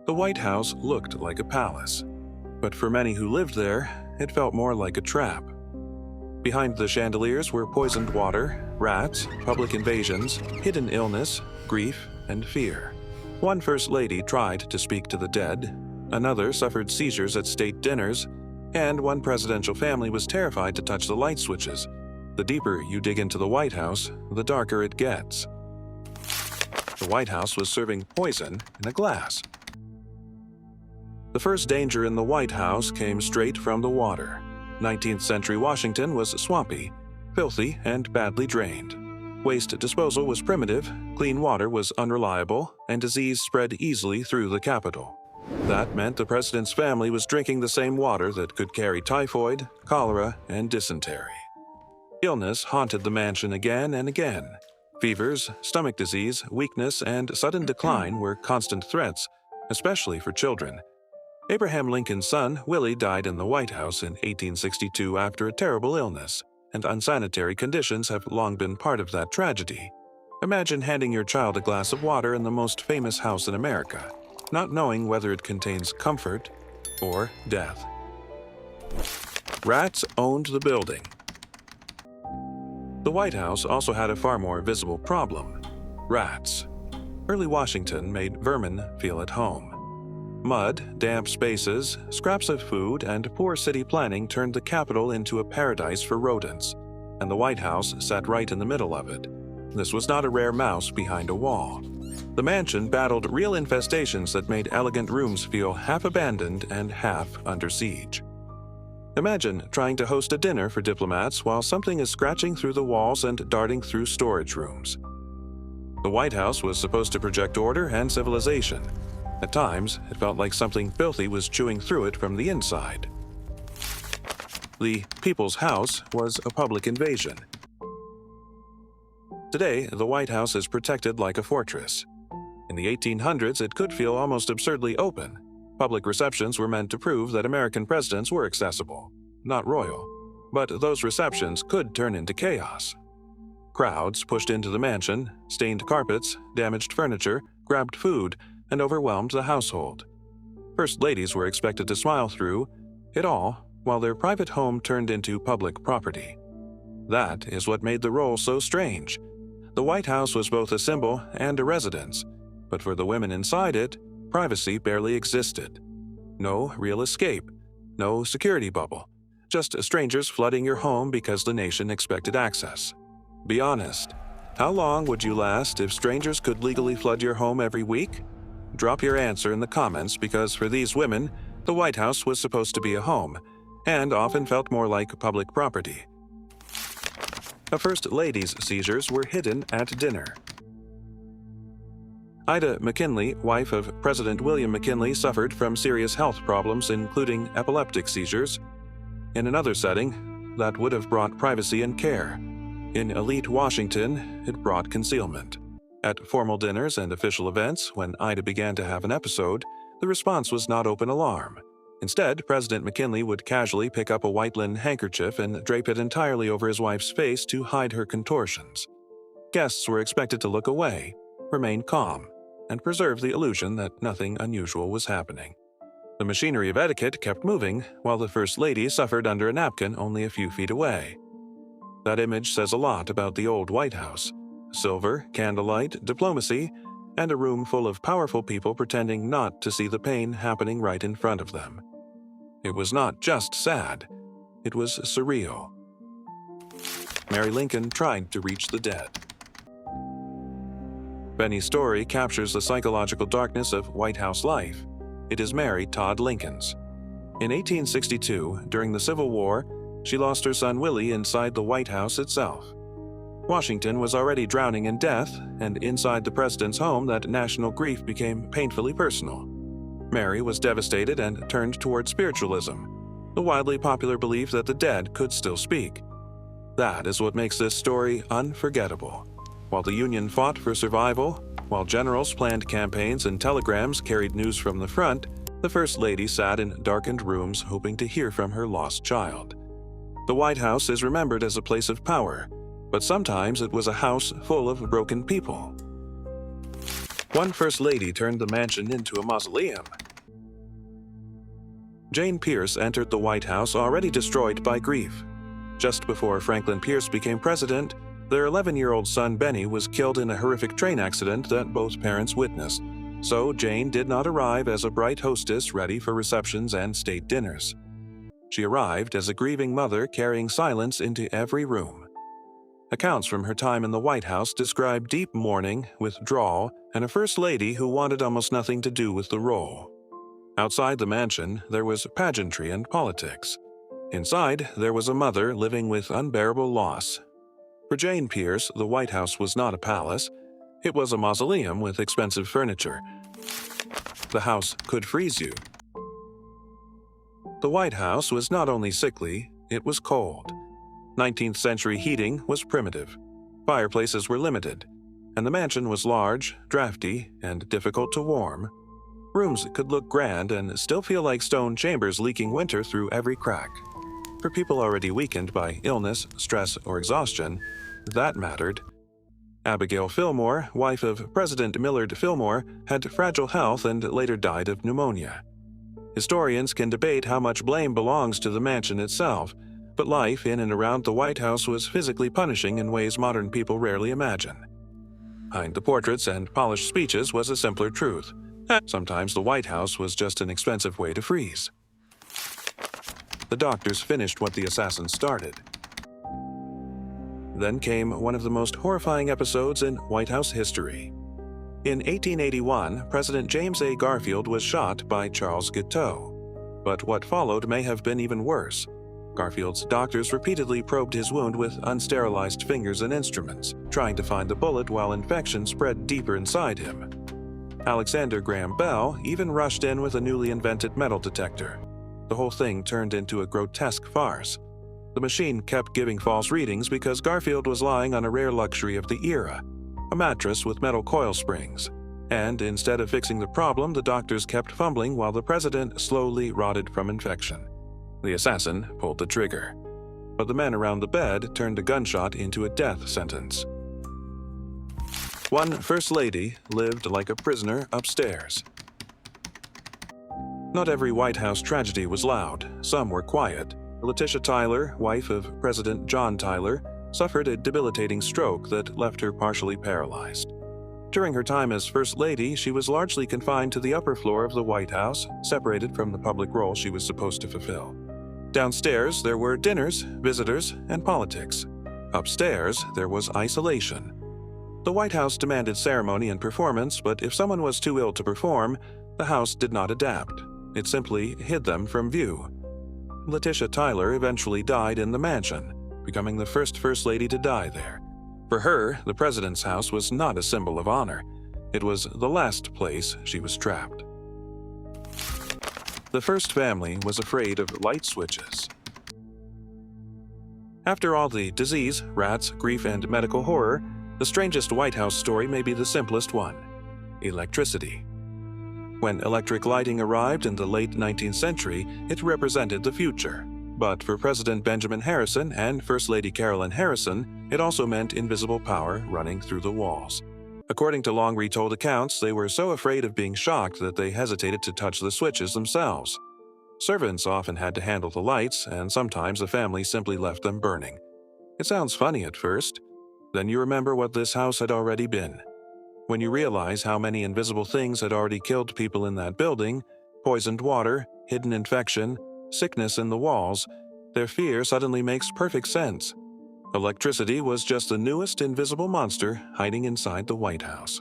The White House looked like a palace, but for many who lived there, it felt more like a trap. Behind the chandeliers were poisoned water, rats, public invasions, hidden illness, grief, and fear. One First Lady tried to speak to the dead, another suffered seizures at state dinners, and one presidential family was terrified to touch the light switches. The deeper you dig into the White House, the darker it gets. The White House was serving poison in a glass. The first danger in the White House came straight from the water. 19th century Washington was swampy, filthy, and badly drained. Waste disposal was primitive, clean water was unreliable, and disease spread easily through the Capitol. That meant the president's family was drinking the same water that could carry typhoid, cholera, and dysentery. Illness haunted the mansion again and again. Fevers, stomach disease, weakness, and sudden decline were constant threats, especially for children. Abraham Lincoln's son, Willie, died in the White House in 1862 after a terrible illness, and unsanitary conditions have long been part of that tragedy. Imagine handing your child a glass of water in the most famous house in America, not knowing whether it contains comfort or death. Rats owned the building. The White House also had a far more visible problem: rats. Early Washington made vermin feel at home. Mud, damp spaces, scraps of food, and poor city planning turned the Capitol into a paradise for rodents, and the White House sat right in the middle of it. This was not a rare mouse behind a wall. The mansion battled real infestations that made elegant rooms feel half abandoned and half under siege. Imagine trying to host a dinner for diplomats while something is scratching through the walls and darting through storage rooms. The White House was supposed to project order and civilization. At times, it felt like something filthy was chewing through it from the inside. The People's House was a public invasion. Today, the White House is protected like a fortress. In the 1800s, it could feel almost absurdly open. Public receptions were meant to prove that American presidents were accessible, not royal. But those receptions could turn into chaos. Crowds pushed into the mansion, stained carpets, damaged furniture, grabbed food, and overwhelmed the household. First ladies were expected to smile through it all, while their private home turned into public property. That is what made the role so strange. The White House was both a symbol and a residence, but for the women inside it, privacy barely existed. No real escape, no security bubble, just strangers flooding your home because the nation expected access. Be honest, how long would you last if strangers could legally flood your home every week? Drop your answer in the comments, because for these women, the White House was supposed to be a home, and often felt more like public property. A First Lady's seizures were hidden at dinner. Ida McKinley, wife of President William McKinley, suffered from serious health problems, including epileptic seizures. In another setting, that would have brought privacy and care. In elite Washington, it brought concealment. At formal dinners and official events, when Ida began to have an episode, the response was not open alarm. Instead, President McKinley would casually pick up a white linen handkerchief and drape it entirely over his wife's face to hide her contortions. Guests were expected to look away, remain calm, and preserve the illusion that nothing unusual was happening. The machinery of etiquette kept moving, while the First Lady suffered under a napkin only a few feet away. That image says a lot about the old White House. Silver, candlelight, diplomacy, and a room full of powerful people pretending not to see the pain happening right in front of them. It was not just sad, it was surreal. Mary Lincoln tried to reach the dead. Benny's story captures the psychological darkness of White House life. It is Mary Todd Lincoln's. In 1862, during the Civil War, she lost her son Willie inside the White House itself. Washington was already drowning in death, and inside the president's home that national grief became painfully personal. Mary was devastated and turned toward spiritualism, the widely popular belief that the dead could still speak. That is what makes this story unforgettable. While the Union fought for survival, while generals planned campaigns and telegrams carried news from the front, the First Lady sat in darkened rooms hoping to hear from her lost child. The White House is remembered as a place of power, but sometimes it was a house full of broken people. One First Lady turned the mansion into a mausoleum. Jane Pierce entered the White House already destroyed by grief. Just before Franklin Pierce became president, their 11-year-old son Benny was killed in a horrific train accident that both parents witnessed. So Jane did not arrive as a bright hostess ready for receptions and state dinners. She arrived as a grieving mother carrying silence into every room. Accounts from her time in the White House describe deep mourning, withdrawal, and a First Lady who wanted almost nothing to do with the role. Outside the mansion, there was pageantry and politics. Inside, there was a mother living with unbearable loss. For Jane Pierce, the White House was not a palace. It was a mausoleum with expensive furniture. The house could freeze you. The White House was not only sickly, it was cold. 19th century heating was primitive. Fireplaces were limited, and the mansion was large, drafty, and difficult to warm. Rooms could look grand and still feel like stone chambers leaking winter through every crack. For people already weakened by illness, stress, or exhaustion, that mattered. Abigail Fillmore, wife of President Millard Fillmore, had fragile health and later died of pneumonia. Historians can debate how much blame belongs to the mansion itself, but life in and around the White House was physically punishing in ways modern people rarely imagine. Behind the portraits and polished speeches was a simpler truth. Sometimes the White House was just an expensive way to freeze. The doctors finished what the assassins started. Then came one of the most horrifying episodes in White House history. In 1881, President James A. Garfield was shot by Charles Guiteau. But what followed may have been even worse. Garfield's doctors repeatedly probed his wound with unsterilized fingers and instruments, trying to find the bullet while infection spread deeper inside him. Alexander Graham Bell even rushed in with a newly invented metal detector. The whole thing turned into a grotesque farce. The machine kept giving false readings because Garfield was lying on a rare luxury of the era, a mattress with metal coil springs. And instead of fixing the problem, the doctors kept fumbling while the president slowly rotted from infection. The assassin pulled the trigger. But the men around the bed turned a gunshot into a death sentence. One First Lady lived like a prisoner upstairs. Not every White House tragedy was loud. Some were quiet. Letitia Tyler, wife of President John Tyler, suffered a debilitating stroke that left her partially paralyzed. During her time as First Lady, she was largely confined to the upper floor of the White House, separated from the public role she was supposed to fulfill. Downstairs, there were dinners, visitors, and politics. Upstairs, there was isolation. The White House demanded ceremony and performance, but if someone was too ill to perform, the House did not adapt. It simply hid them from view. Letitia Tyler eventually died in the mansion, becoming the first First Lady to die there. For her, the president's house was not a symbol of honor. It was the last place she was trapped. The first family was afraid of light switches. After all the disease, rats, grief, and medical horror, the strangest White House story may be the simplest one: electricity. When electric lighting arrived in the late 19th century, it represented the future. But for President Benjamin Harrison and First Lady Carolyn Harrison, it also meant invisible power running through the walls. According to long retold accounts, they were so afraid of being shocked that they hesitated to touch the switches themselves. Servants often had to handle the lights, and sometimes a family simply left them burning. It sounds funny at first. Then you remember what this house had already been. When you realize how many invisible things had already killed people in that building, poisoned water, hidden infection, sickness in the walls, their fear suddenly makes perfect sense. Electricity was just the newest invisible monster hiding inside the White House.